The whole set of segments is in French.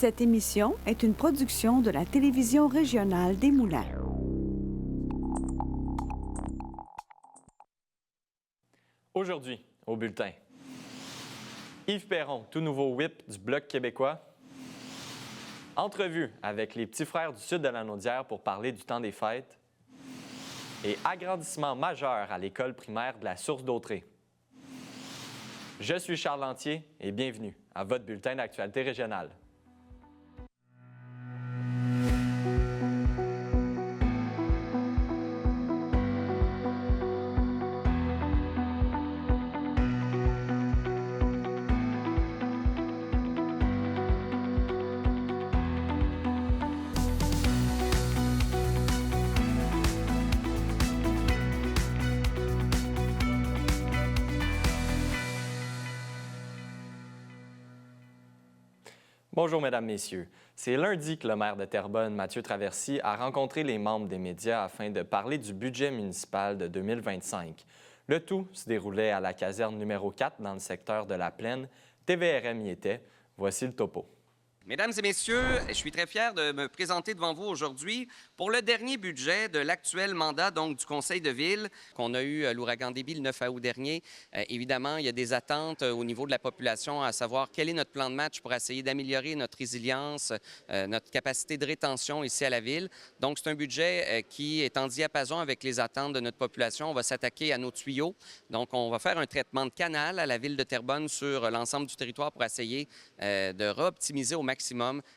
Cette émission est une production de la télévision régionale des Moulins. Aujourd'hui, au bulletin. Yves Perron, tout nouveau whip du Bloc québécois. Entrevue avec les petits frères du sud de la Naudière pour parler du temps des fêtes. Et agrandissement majeur à l'école primaire de la Source d'Autrey. Je suis Charles Lantier et bienvenue à votre bulletin d'actualité régionale. Bonjour, Mesdames, Messieurs. C'est lundi que le maire de Terrebonne, Mathieu Traversy, a rencontré les membres des médias afin de parler du budget municipal de 2025. Le tout se déroulait à la caserne numéro 4 dans le secteur de la Plaine. TVRM y était. Voici le topo. Mesdames et messieurs, je suis très fier de me présenter devant vous aujourd'hui pour le dernier budget de l'actuel mandat donc, du Conseil de ville qu'on a eu à l'ouragan Déby le 9 août dernier. Évidemment, il y a des attentes au niveau de la population à savoir quel est notre plan de match pour essayer d'améliorer notre résilience, notre capacité de rétention ici à la ville. Donc, c'est un budget qui est en diapason avec les attentes de notre population. On va s'attaquer à nos tuyaux. Donc, on va faire un traitement de canal à la ville de Terrebonne sur l'ensemble du territoire pour essayer de réoptimiser au maximum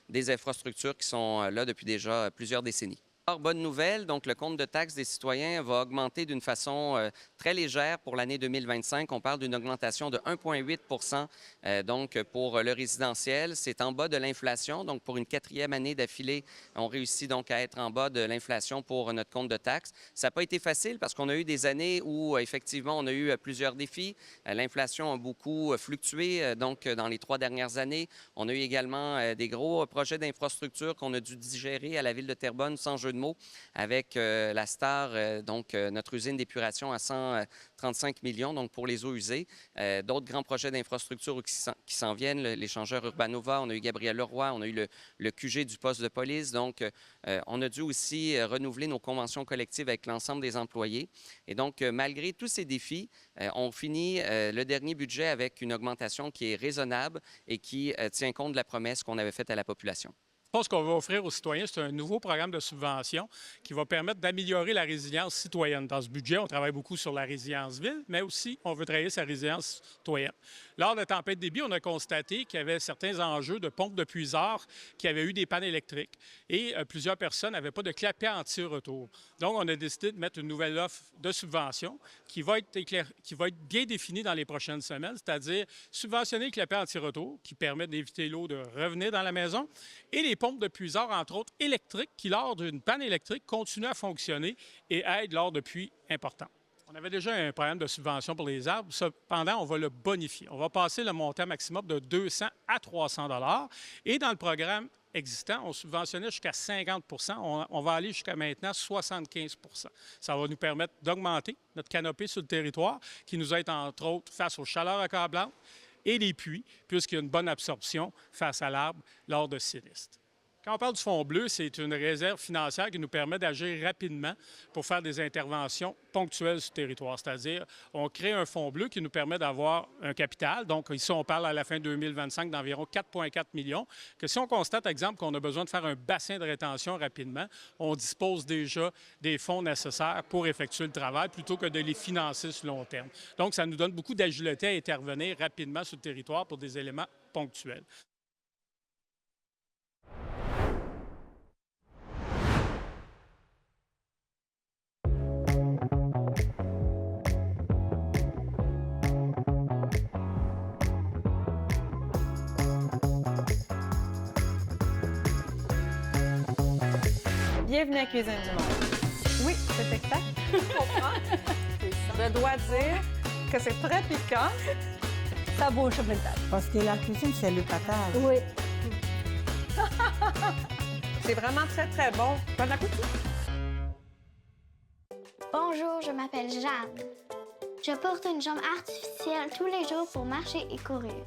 des infrastructures qui sont là depuis déjà plusieurs décennies. Alors, bonne nouvelle, donc le compte de taxes des citoyens va augmenter d'une façon très légère pour l'année 2025. On parle d'une augmentation de 1,8 donc pour le résidentiel. C'est en bas de l'inflation, donc pour une quatrième année d'affilée, on réussit donc à être en bas de l'inflation pour notre compte de taxes. Ça n'a pas été facile parce qu'on a eu des années où effectivement on a eu plusieurs défis. L'inflation a beaucoup fluctué donc dans les 3 dernières années. On a eu également des gros projets d'infrastructure qu'on a dû digérer à la ville de Terrebonne sans jeu de mots, avec la STAR, donc notre usine d'épuration à 135 millions donc pour les eaux usées. D'autres grands projets d'infrastructure qui s'en viennent, l'échangeur Urbanova, on a eu Gabriel Leroy, on a eu le QG du poste de police. Donc, on a dû aussi renouveler nos conventions collectives avec l'ensemble des employés. Et donc, malgré tous ces défis, on finit le dernier budget avec une augmentation qui est raisonnable et qui tient compte de la promesse qu'on avait faite à la population. Je pense qu'on va offrir aux citoyens, c'est un nouveau programme de subvention qui va permettre d'améliorer la résilience citoyenne. Dans ce budget, on travaille beaucoup sur la résilience ville, mais aussi on veut travailler sur la résilience citoyenne. Lors de la tempête Déby, on a constaté qu'il y avait certains enjeux de pompes de puisard qui avaient eu des pannes électriques et plusieurs personnes n'avaient pas de clapet anti-retour. Donc, on a décidé de mettre une nouvelle offre de subvention qui va être bien définie dans les prochaines semaines, c'est-à-dire subventionner le clapet anti-retour qui permet d'éviter l'eau de revenir dans la maison et les pompes de puisard, entre autres électriques, qui, lors d'une panne électrique, continuent à fonctionner et aident lors de pluies importantes. On avait déjà un programme de subvention pour les arbres. Cependant, on va le bonifier. On va passer le montant maximum de 200 à 300 $. Et dans le programme existant, on subventionnait jusqu'à 50 %. On va aller jusqu'à maintenant 75 %. Ça va nous permettre d'augmenter notre canopée sur le territoire, qui nous aide, entre autres, face aux chaleurs accablantes et les pluies, puisqu'il y a une bonne absorption face à l'arbre lors de sinistres. Quand on parle du Fonds bleu, c'est une réserve financière qui nous permet d'agir rapidement pour faire des interventions ponctuelles sur le territoire. C'est-à-dire, on crée un Fonds bleu qui nous permet d'avoir un capital. Donc, ici, on parle à la fin 2025 d'environ 4,4 millions. Que si on constate, par exemple, qu'on a besoin de faire un bassin de rétention rapidement, on dispose déjà des fonds nécessaires pour effectuer le travail plutôt que de les financer sur le long terme. Donc, ça nous donne beaucoup d'agilité à intervenir rapidement sur le territoire pour des éléments ponctuels. Bienvenue à Cuisine du Monde. Oui, c'est exact. Je comprends. Je dois dire que c'est très piquant. Ça bouge sur le table. Parce que la cuisine, c'est le patate. Oui. C'est vraiment très, très bon. Bon appétit. Bonjour, je m'appelle Jeanne. Je porte une jambe artificielle tous les jours pour marcher et courir.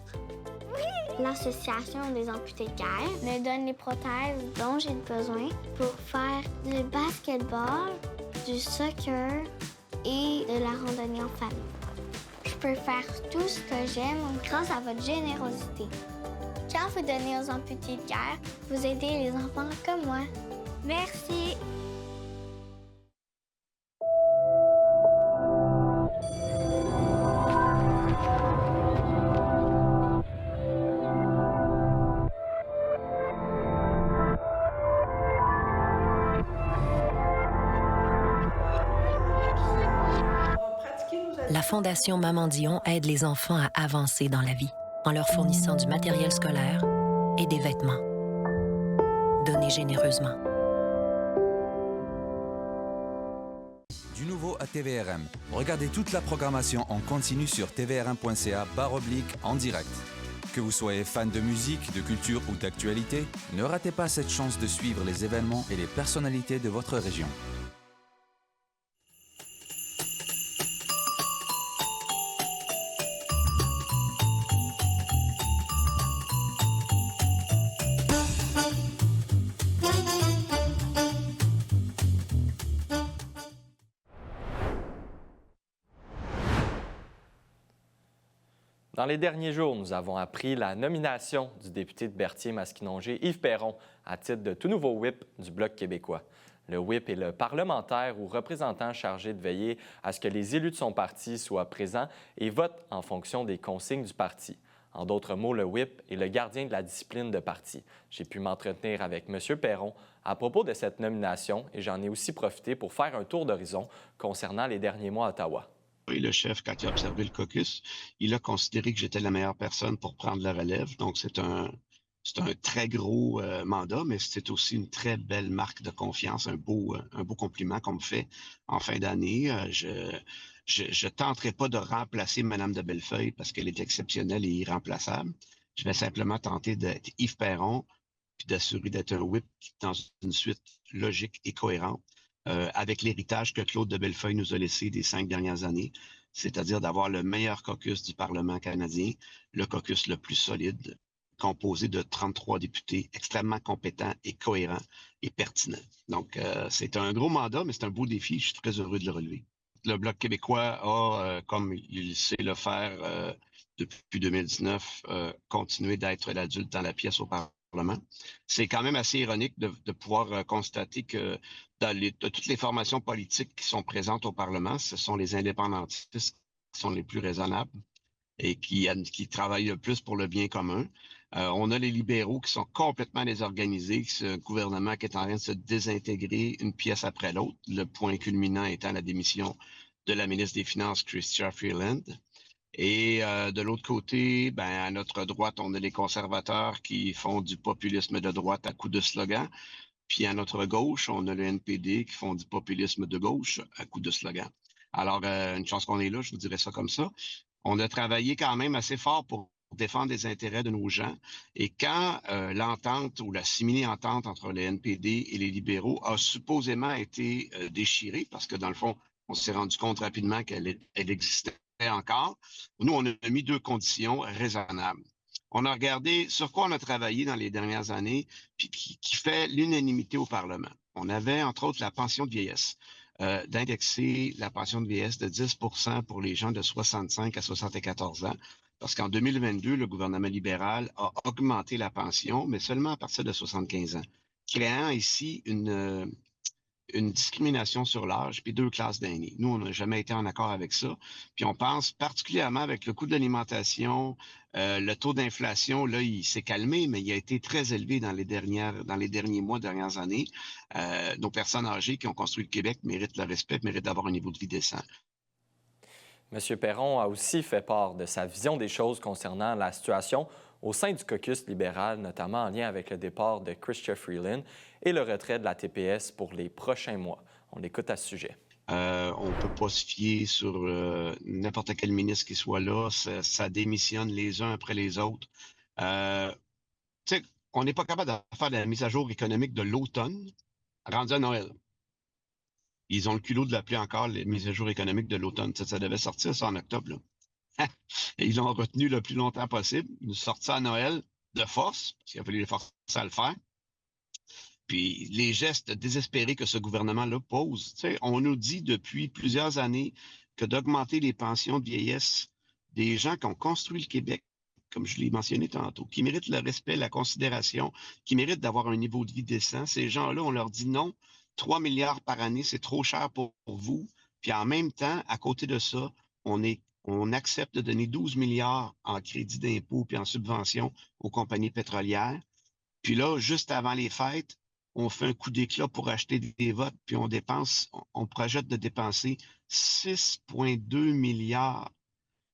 Oui! l'Association des amputés de guerre me donne les prothèses dont j'ai besoin pour faire du basketball, du soccer et de la randonnée en famille. Je peux faire tout ce que j'aime grâce à votre générosité. Quand vous donnez aux amputés de guerre, vous aidez les enfants comme moi. Merci. La Fondation Maman Dion aide les enfants à avancer dans la vie en leur fournissant du matériel scolaire et des vêtements. Donnez généreusement. Du nouveau à TVRM. Regardez toute la programmation en continu sur tvrm.ca/en direct. Que vous soyez fan de musique, de culture ou d'actualité, ne ratez pas cette chance de suivre les événements et les personnalités de votre région. Dans les derniers jours, nous avons appris la nomination du député de Berthier-Masquinongé, Yves Perron, à titre de tout nouveau whip du Bloc québécois. Le whip est le parlementaire ou représentant chargé de veiller à ce que les élus de son parti soient présents et votent en fonction des consignes du parti. En d'autres mots, le whip est le gardien de la discipline de parti. J'ai pu m'entretenir avec M. Perron à propos de cette nomination et j'en ai aussi profité pour faire un tour d'horizon concernant les derniers mois à Ottawa. Et le chef, quand il a observé le caucus, il a considéré que j'étais la meilleure personne pour prendre la relève. Donc, c'est un très gros mandat, mais c'est aussi une très belle marque de confiance, un beau compliment qu'on me fait en fin d'année. Je tenterai pas de remplacer Mme de Bellefeuille parce qu'elle est exceptionnelle et irremplaçable. Je vais simplement tenter d'être Yves Perron puis d'assurer d'être un whip dans une suite logique et cohérente. Avec l'héritage que Claude de Bellefeuille nous a laissé des 5 dernières années, c'est-à-dire d'avoir le meilleur caucus du Parlement canadien, le caucus le plus solide, composé de 33 députés extrêmement compétents et cohérents et pertinents. Donc, c'est un gros mandat, mais c'est un beau défi. Je suis très heureux de le relever. Le Bloc québécois a, comme il sait le faire depuis 2019, continué d'être l'adulte dans la pièce au Parlement. C'est quand même assez ironique de pouvoir constater que de toutes les formations politiques qui sont présentes au Parlement, ce sont les indépendantistes qui sont les plus raisonnables et qui travaillent le plus pour le bien commun. On a les libéraux qui sont complètement désorganisés, ce gouvernement qui est en train de se désintégrer une pièce après l'autre, le point culminant étant la démission de la ministre des Finances, Chrystia Freeland. Et de l'autre côté, à notre droite, on a les conservateurs qui font du populisme de droite à coups de slogan. Puis à notre gauche, on a le NPD qui font du populisme de gauche à coups de slogan. Alors, une chance qu'on est là, je vous dirais ça comme ça. On a travaillé quand même assez fort pour défendre les intérêts de nos gens. Et quand l'entente ou la simili-entente entre le NPD et les libéraux a supposément été déchirée, parce que dans le fond, on s'est rendu compte rapidement qu'elle existait encore, nous, on a mis 2 conditions raisonnables. On a regardé sur quoi on a travaillé dans les dernières années, puis qui fait l'unanimité au Parlement. On avait, entre autres, la pension de vieillesse, d'indexer la pension de vieillesse de 10 % pour les gens de 65 à 74 ans, parce qu'en 2022, le gouvernement libéral a augmenté la pension, mais seulement à partir de 75 ans, créant ici une discrimination sur l'âge, puis 2 classes d'aînés. Nous, on n'a jamais été en accord avec ça. Puis on pense particulièrement avec le coût de l'alimentation, le taux d'inflation, là, il s'est calmé, mais il a été très élevé dans les derniers mois, dernières années. Nos personnes âgées qui ont construit le Québec méritent le respect, méritent d'avoir un niveau de vie décent. M. Perron a aussi fait part de sa vision des choses concernant la situation au sein du caucus libéral, notamment en lien avec le départ de Chrystia Freeland et le retrait de la TPS pour les prochains mois. On l'écoute à ce sujet. On ne peut pas se fier sur n'importe quel ministre qui soit là. Ça démissionne les uns après les autres. On n'est pas capable de faire la mise à jour économique de l'automne rendu à Noël. Ils ont le culot de l'appeler encore les mises à jour économiques de l'automne. Ça devait sortir ça en octobre. Là. Et ils l'ont retenu le plus longtemps possible. Ils nous sortent ça à Noël de force, parce qu'il a fallu les forcer à le faire. Puis les gestes désespérés que ce gouvernement-là pose. On nous dit depuis plusieurs années que d'augmenter les pensions de vieillesse des gens qui ont construit le Québec, comme je l'ai mentionné tantôt, qui méritent le respect, la considération, qui méritent d'avoir un niveau de vie décent, ces gens-là, on leur dit non, 3 milliards par année, c'est trop cher pour vous. Puis en même temps, à côté de ça, on accepte de donner 12 milliards en crédit d'impôt puis en subvention aux compagnies pétrolières. Puis là, juste avant les fêtes, on fait un coup d'éclat pour acheter des votes, puis on projette de dépenser 6,2 milliards.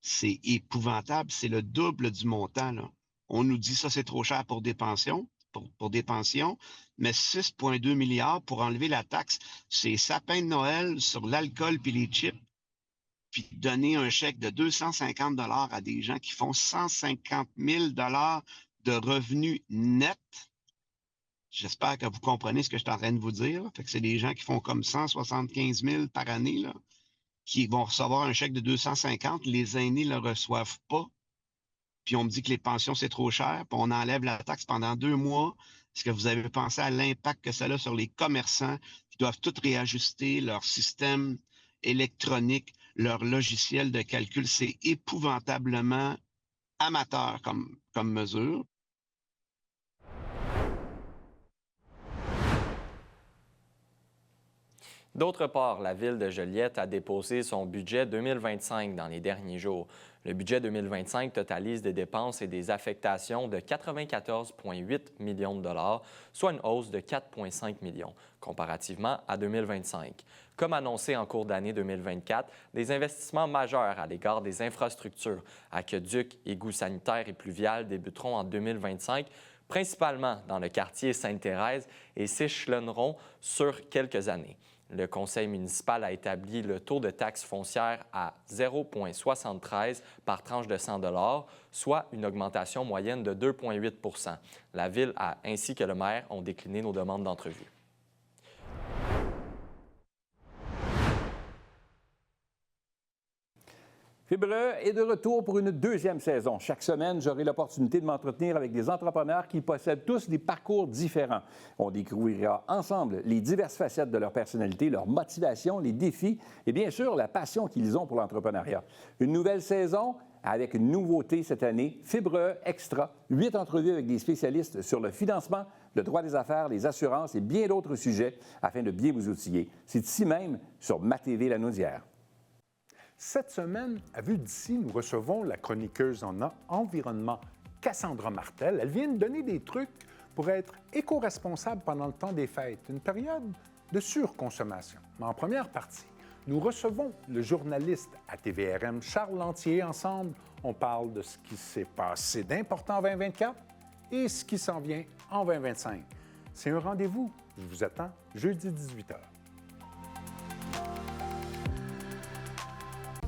C'est épouvantable, c'est le double du montant, là. On nous dit ça, c'est trop cher pour des pensions, pour des pensions, mais 6,2 milliards pour enlever la taxe, c'est sapin de Noël sur l'alcool puis les chips, puis donner un chèque de 250 $ à des gens qui font 150 000 $ de revenus nets. J'espère que vous comprenez ce que je suis en train de vous dire. Fait que c'est des gens qui font comme 175 000 par année, là, qui vont recevoir un chèque de 250. Les aînés ne le reçoivent pas. Puis on me dit que les pensions, c'est trop cher. Puis on enlève la taxe pendant 2 mois. Est-ce que vous avez pensé à l'impact que ça a sur les commerçants qui doivent tout réajuster leur système électronique, leur logiciel de calcul? C'est épouvantablement amateur comme mesure. D'autre part, la Ville de Joliette a déposé son budget 2025 dans les derniers jours. Le budget 2025 totalise des dépenses et des affectations de 94,8 millions de dollars, soit une hausse de 4,5 millions, comparativement à 2025. Comme annoncé en cours d'année 2024, des investissements majeurs à l'égard des infrastructures, aqueducs, égouts sanitaires et pluviales débuteront en 2025, principalement dans le quartier Sainte-Thérèse, et s'échelonneront sur quelques années. Le conseil municipal a établi le taux de taxe foncière à 0,73 par tranche de 100 $, soit une augmentation moyenne de 2,8 %. La Ville ainsi que le maire ont décliné nos demandes d'entrevue. Fibre est de retour pour une 2e saison. Chaque semaine, j'aurai l'opportunité de m'entretenir avec des entrepreneurs qui possèdent tous des parcours différents. On découvrira ensemble les diverses facettes de leur personnalité, leur motivation, les défis et bien sûr la passion qu'ils ont pour l'entrepreneuriat. Une nouvelle saison avec une nouveauté cette année, Fibre Extra, 8 entrevues avec des spécialistes sur le financement, le droit des affaires, les assurances et bien d'autres sujets afin de bien vous outiller. C'est ici même sur MaTV Lanaudière. Cette semaine, à Vue d'ici, nous recevons la chroniqueuse en environnement Cassandra Martel. Elle vient de donner des trucs pour être éco-responsable pendant le temps des fêtes, une période de surconsommation. Mais en première partie, nous recevons le journaliste à TVRM Charles Lantier. Ensemble, on parle de ce qui s'est passé d'important en 2024 et ce qui s'en vient en 2025. C'est un rendez-vous. Je vous attends jeudi 18h.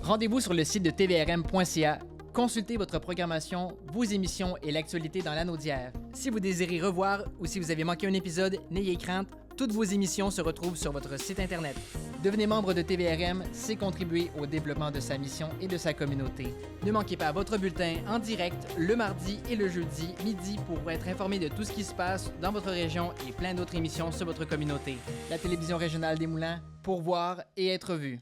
Rendez-vous sur le site de tvrm.ca. Consultez votre programmation, vos émissions et l'actualité dans Lanaudière. Si vous désirez revoir ou si vous avez manqué un épisode, n'ayez crainte, toutes vos émissions se retrouvent sur votre site Internet. Devenez membre de TVRM, c'est contribuer au développement de sa mission et de sa communauté. Ne manquez pas votre bulletin en direct le mardi et le jeudi midi pour être informé de tout ce qui se passe dans votre région et plein d'autres émissions sur votre communauté. La télévision régionale des Moulins, pour voir et être vue.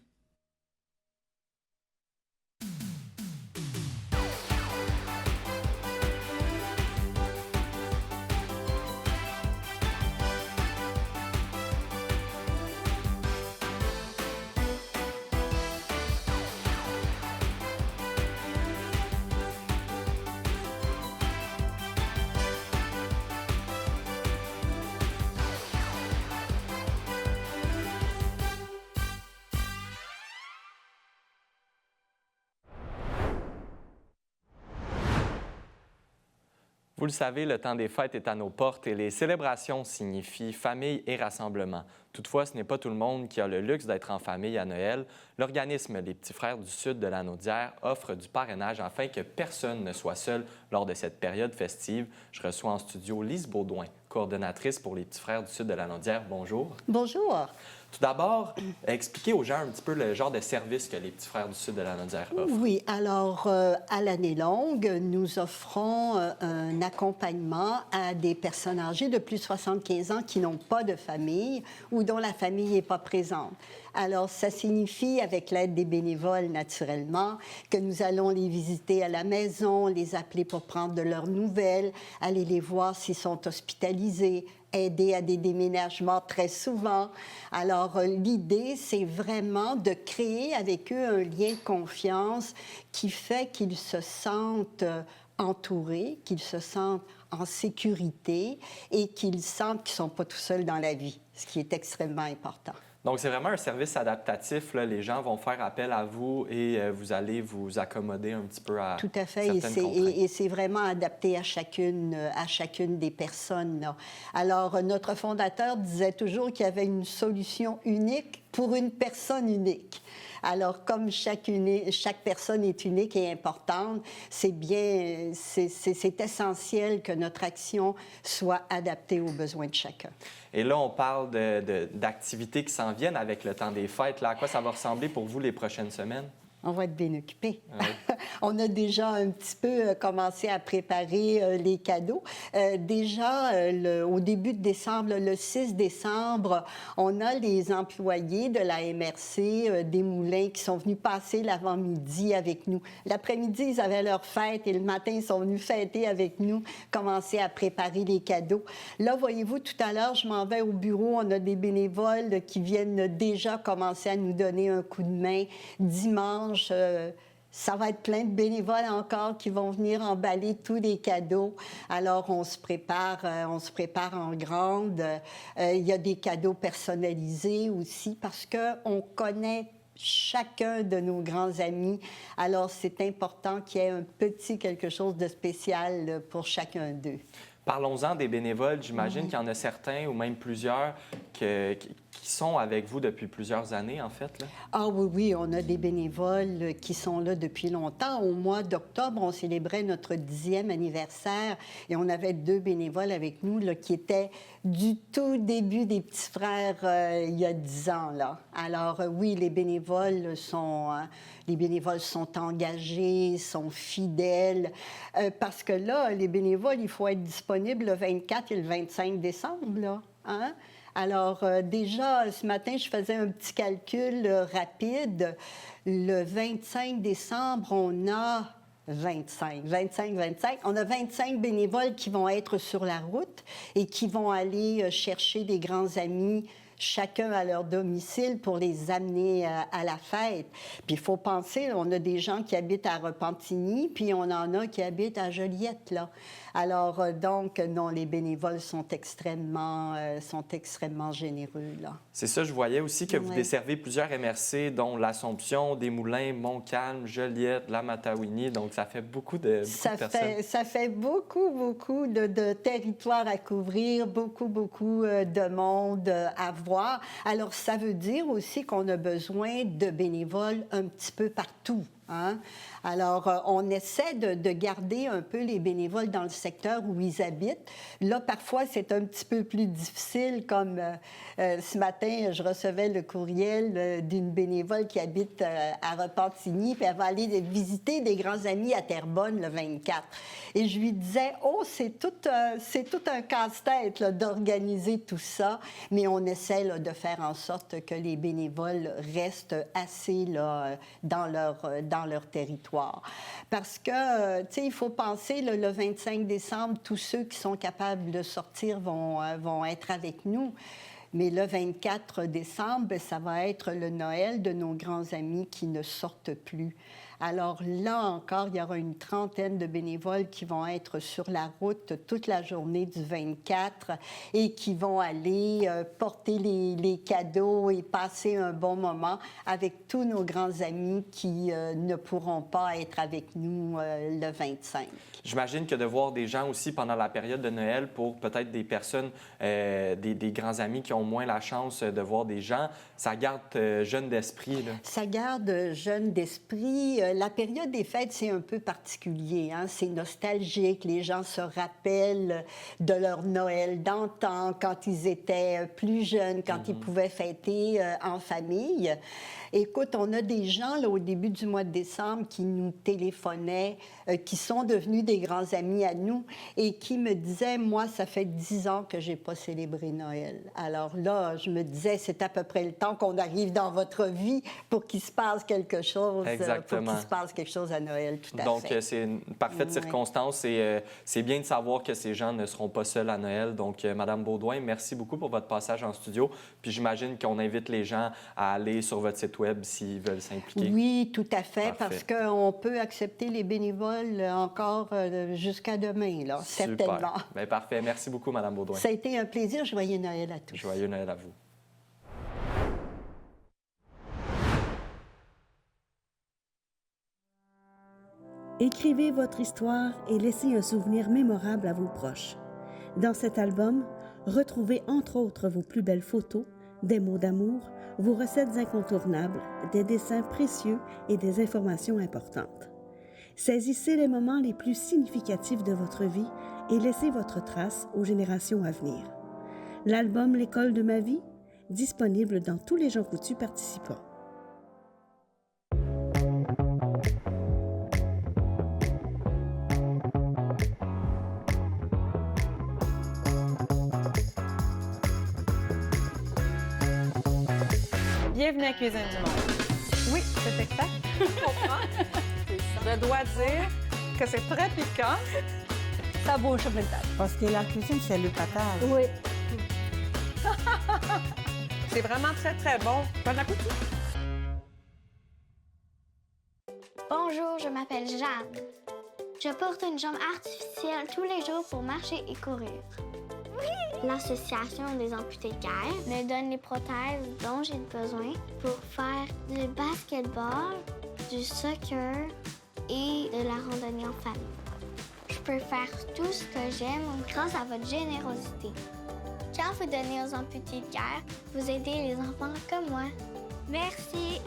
Vous le savez, le temps des fêtes est à nos portes et les célébrations signifient famille et rassemblement. Toutefois, ce n'est pas tout le monde qui a le luxe d'être en famille à Noël. L'organisme Les Petits Frères du Sud de Lanaudière offre du parrainage afin que personne ne soit seul lors de cette période festive. Je reçois en studio Lise Baudouin, coordonnatrice pour Les Petits Frères du Sud de Lanaudière. Bonjour. Bonjour. Tout d'abord, expliquez aux gens un petit peu le genre de service que les Petits Frères du Sud de la Naudière offrent. Oui, alors à l'année longue, nous offrons un accompagnement à des personnes âgées de plus de 75 ans qui n'ont pas de famille ou dont la famille n'est pas présente. Alors, ça signifie, avec l'aide des bénévoles, naturellement, que nous allons les visiter à la maison, les appeler pour prendre de leurs nouvelles, aller les voir s'ils sont hospitalisés, aider à des déménagements très souvent. Alors, l'idée, c'est vraiment de créer avec eux un lien de confiance qui fait qu'ils se sentent entourés, qu'ils se sentent en sécurité et qu'ils sentent qu'ils ne sont pas tout seuls dans la vie, ce qui est extrêmement important. Donc, c'est vraiment un service adaptatif. Là. Les gens vont faire appel à vous et vous allez vous accommoder un petit peu à Tout à fait. Et c'est vraiment adapté à chacune des personnes. Là. Alors, notre fondateur disait toujours qu'il y avait une solution unique pour une personne unique. Alors, comme chaque personne est unique et importante, c'est essentiel que notre action soit adaptée aux besoins de chacun. Et là, on parle d'activités qui s'en viennent avec le temps des fêtes. Là, à quoi ça va ressembler pour vous les prochaines semaines? On va être bien occupés. Oui. On a déjà un petit peu commencé à préparer les cadeaux. Au début de décembre, le 6 décembre, on a les employés de la MRC des Moulins qui sont venus passer l'avant-midi avec nous. L'après-midi, ils avaient leur fête et le matin, ils sont venus fêter avec nous, commencer à préparer les cadeaux. Là, voyez-vous, tout à l'heure, je m'en vais au bureau. On a des bénévoles qui viennent déjà commencer à nous donner un coup de main. Dimanche, ça va être plein de bénévoles encore qui vont venir emballer tous les cadeaux. Alors, on se prépare en grande. Il y a des cadeaux personnalisés aussi parce qu'on connaît chacun de nos grands amis. Alors, c'est important qu'il y ait un petit quelque chose de spécial pour chacun d'eux. Parlons-en des bénévoles. J'imagine qu'il y en a certains ou même plusieurs qui sont avec vous depuis plusieurs années, en fait. Là. Ah oui, on a des bénévoles qui sont là depuis longtemps. Au mois d'octobre, on célébrait notre 10e anniversaire et on avait 2 bénévoles avec nous là, qui étaient du tout début des Petits Frères il y a 10 ans. Là. Alors oui, les bénévoles sont engagés, sont fidèles, parce que là, les bénévoles, il faut être disponible le 24 et le 25 décembre, là, hein? Alors, déjà, ce matin, je faisais un petit calcul rapide. Le 25 décembre, on a 25. On a 25 bénévoles qui vont être sur la route et qui vont aller chercher des grands amis chacun à leur domicile pour les amener à la fête. Puis il faut penser, on a des gens qui habitent à Repentigny, puis on en a qui habitent à Joliette, là. Alors, donc, non, les bénévoles sont extrêmement généreux, là. C'est ça, je voyais aussi que vous desservez plusieurs MRC, dont l'Assomption, des Moulins, Montcalm, Joliette, la Matawini. Donc, ça fait beaucoup de personnes. Ça fait beaucoup de territoires à couvrir, beaucoup de monde à voir. Alors, ça veut dire aussi qu'on a besoin de bénévoles un petit peu partout. Hein? Alors, on essaie de garder un peu les bénévoles dans le secteur où ils habitent. Là, parfois, c'est un petit peu plus difficile, comme ce matin, je recevais le courriel d'une bénévole qui habite à Repentigny, puis elle va aller visiter des grands amis à Terrebonne le 24. Et je lui disais, c'est tout un casse-tête là, d'organiser tout ça, mais on essaie là, de faire en sorte que les bénévoles restent assez là, dans leur territoire. Parce que, tu sais, il faut penser, le 25 décembre, tous ceux qui sont capables de sortir vont être avec nous. Mais le 24 décembre, ça va être le Noël de nos grands amis qui ne sortent plus. Alors là encore, il y aura une trentaine de bénévoles qui vont être sur la route toute la journée du 24 et qui vont aller porter les cadeaux et passer un bon moment avec tous nos grands amis qui ne pourront pas être avec nous le 25. J'imagine que de voir des gens aussi pendant la période de Noël pour peut-être des personnes, des grands amis qui ont moins la chance de voir des gens, ça garde jeune d'esprit. Là. Ça garde jeune d'esprit. la période des fêtes, c'est un peu particulier, hein? C'est nostalgique. Les gens se rappellent de leur Noël d'antan, quand ils étaient plus jeunes, quand ils pouvaient fêter en famille. Écoute, on a des gens, là, au début du mois de décembre, qui nous téléphonaient, qui sont devenus des grands amis à nous et qui me disaient, moi, ça fait 10 ans que j'ai pas célébré Noël. Alors là, je me disais, c'est à peu près le temps qu'on arrive dans votre vie pour qu'il se passe quelque chose. Exactement. Pour qu'il se passe quelque chose à Noël, tout à Donc, fait. c'est une parfaite circonstance et c'est bien de savoir que ces gens ne seront pas seuls à Noël. Donc, Madame Baudouin, merci beaucoup pour votre passage en studio. Puis j'imagine qu'on invite les gens à aller sur votre site Web s'ils veulent s'impliquer. Oui, tout à fait, Parfait. parce qu'on peut accepter les bénévoles encore jusqu'à demain, là, certainement. Super. Bien, parfait. Merci beaucoup, Madame Baudouin. Ça a été un plaisir. Joyeux Noël à tous. Joyeux Noël à vous. Écrivez votre histoire et laissez un souvenir mémorable à vos proches. Dans cet album, retrouvez entre autres vos plus belles photos, des mots d'amour, vos recettes incontournables, des dessins précieux et des informations importantes. Saisissez les moments les plus significatifs de votre vie et laissez votre trace aux générations à venir. L'album L'école de ma vie, disponible dans tous les Jean Coutu participants. Bienvenue à Cuisine du Monde. Oui, c'est exact. Je comprends. Je dois dire que c'est très piquant. Ça bouge sur une table. Parce que la cuisine, c'est le patage. Oui. C'est vraiment très, très bon. Bon appétit. Bonjour, je m'appelle Jeanne. Je porte une jambe artificielle tous les jours pour marcher et courir. L'Association des amputés de guerre me donne les prothèses dont j'ai besoin pour faire du basketball, du soccer et de la randonnée en famille. Je peux faire tout ce que j'aime grâce à votre générosité. Quand vous donnez aux amputés de guerre, vous aidez les enfants comme moi. Merci.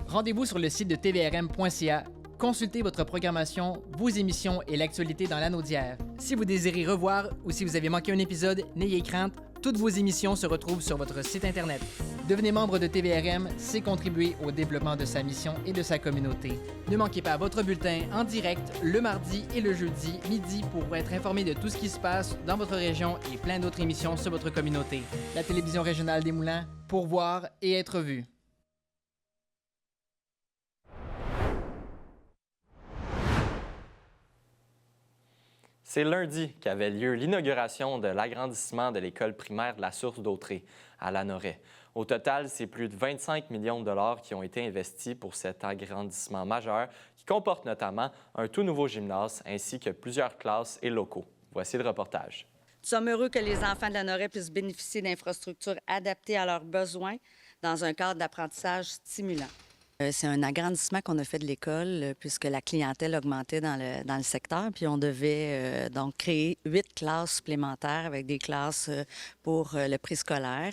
Rendez-vous sur le site de tvrm.ca. Consultez votre programmation, vos émissions et l'actualité dans l'anneau d'hier. Si vous désirez revoir ou si vous avez manqué un épisode, n'ayez crainte, toutes vos émissions se retrouvent sur votre site Internet. Devenez membre de TVRM, c'est contribuer au développement de sa mission et de sa communauté. Ne manquez pas votre bulletin en direct le mardi et le jeudi midi pour être informé de tout ce qui se passe dans votre région et plein d'autres émissions sur votre communauté. La télévision régionale des Moulins, pour voir et être vue. C'est lundi qu'avait lieu l'inauguration de l'agrandissement de l'école primaire de la Source d'Autrey à Lanoret. Au total, c'est plus de 25 millions de dollars qui ont été investis pour cet agrandissement majeur qui comporte notamment un tout nouveau gymnase ainsi que plusieurs classes et locaux. Voici le reportage. Nous sommes heureux que les enfants de Lanoret puissent bénéficier d'infrastructures adaptées à leurs besoins dans un cadre d'apprentissage stimulant. C'est un agrandissement qu'on a fait de l'école puisque la clientèle augmentait dans le secteur. Puis on devait donc créer 8 classes supplémentaires avec des classes pour le préscolaire.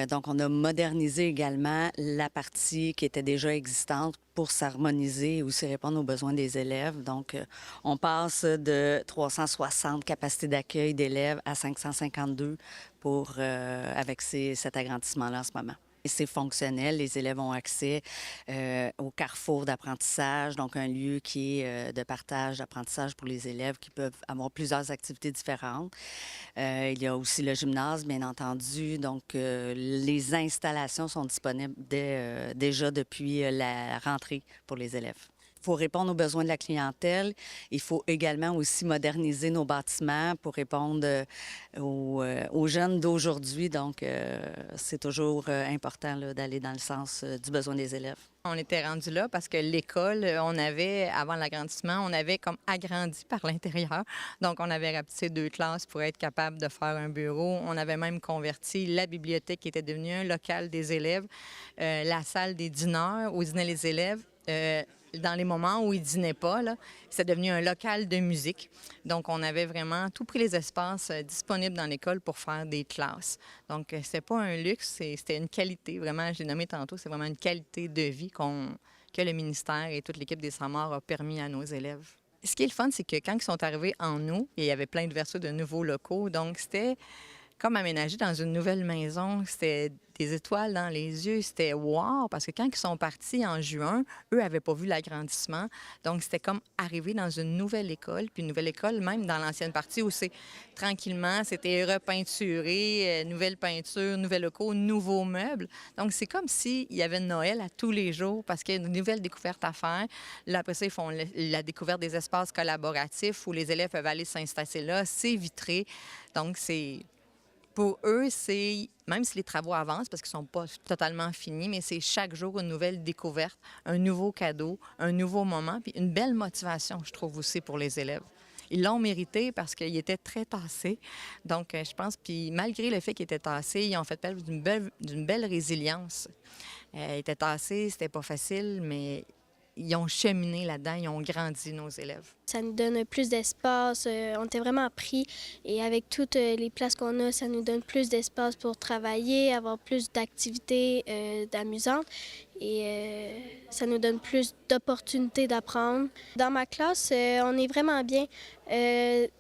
Donc on a modernisé également la partie qui était déjà existante pour s'harmoniser et aussi répondre aux besoins des élèves. Donc on passe de 360 capacités d'accueil d'élèves à 552 avec cet agrandissement-là en ce moment. C'est fonctionnel. Les élèves ont accès au carrefour d'apprentissage, donc un lieu qui est de partage d'apprentissage pour les élèves qui peuvent avoir plusieurs activités différentes. Il y a aussi le gymnase, bien entendu. Donc, les installations sont disponibles déjà depuis la rentrée pour les élèves. Il faut répondre aux besoins de la clientèle. Il faut également aussi moderniser nos bâtiments pour répondre aux jeunes d'aujourd'hui. Donc, c'est toujours important d'aller dans le sens du besoin des élèves. On était rendu là parce que l'école, avant l'agrandissement, on avait comme agrandi par l'intérieur. Donc, on avait rapetissé 2 classes pour être capable de faire un bureau. On avait même converti la bibliothèque qui était devenue un local des élèves, la salle des dîners où dînaient les élèves. dans les moments où ils dînaient pas, c'est devenu un local de musique. Donc, on avait vraiment tout pris les espaces disponibles dans l'école pour faire des classes. Donc, c'était pas un luxe, c'était une qualité. Vraiment, je l'ai nommé tantôt, c'est vraiment une qualité de vie que le ministère et toute l'équipe des Sans-Morts a permis à nos élèves. Ce qui est le fun, c'est que quand ils sont arrivés en août, il y avait plein d'ouvertures de nouveaux locaux. Donc, c'était comme aménagé dans une nouvelle maison. C'était des étoiles dans les yeux. C'était wow! Parce que quand ils sont partis en juin, eux n'avaient pas vu l'agrandissement. Donc, c'était comme arriver dans une nouvelle école. Puis une nouvelle école, même dans l'ancienne partie où c'est tranquillement, c'était repeinturé, nouvelle peinture, nouveaux locaux, nouveaux meubles. Donc, c'est comme s'il y avait Noël à tous les jours parce qu'il y a une nouvelle découverte à faire. Là, après ça, ils font la découverte des espaces collaboratifs où les élèves peuvent aller s'installer là. C'est vitré. Donc, c'est... Pour eux, c'est, même si les travaux avancent, parce qu'ils ne sont pas totalement finis, mais c'est chaque jour une nouvelle découverte, un nouveau cadeau, un nouveau moment, puis une belle motivation, je trouve aussi, pour les élèves. Ils l'ont mérité parce qu'ils étaient très tassés. Donc, je pense, puis malgré le fait qu'ils étaient tassés, ils ont fait preuve d'une belle résilience. Ils étaient tassés, c'était pas facile, mais ils ont cheminé là-dedans, ils ont grandi, nos élèves. Ça nous donne plus d'espace, on était vraiment pris et avec toutes les places qu'on a, ça nous donne plus d'espace pour travailler, avoir plus d'activités amusantes et ça nous donne plus d'opportunités d'apprendre. Dans ma classe, on est vraiment bien.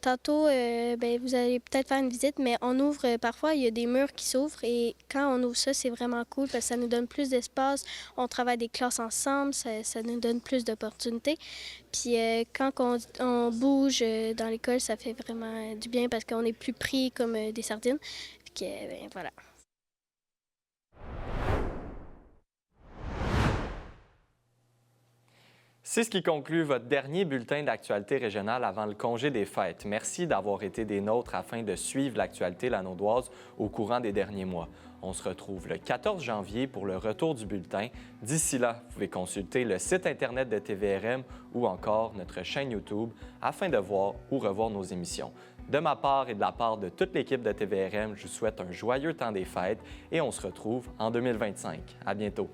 Tantôt, vous allez peut-être faire une visite, mais on ouvre, parfois il y a des murs qui s'ouvrent et quand on ouvre ça, c'est vraiment cool parce que ça nous donne plus d'espace, on travaille des classes ensemble, ça nous donne plus d'opportunités. Puis quand on bouge dans l'école, ça fait vraiment du bien parce qu'on est plus pris comme des sardines. Puis voilà. C'est ce qui conclut votre dernier bulletin d'actualité régionale avant le congé des fêtes. Merci d'avoir été des nôtres afin de suivre l'actualité lanaudoise au courant des derniers mois. On se retrouve le 14 janvier pour le retour du bulletin. D'ici là, vous pouvez consulter le site Internet de TVRM ou encore notre chaîne YouTube afin de voir ou revoir nos émissions. De ma part et de la part de toute l'équipe de TVRM, je vous souhaite un joyeux temps des fêtes et on se retrouve en 2025. À bientôt.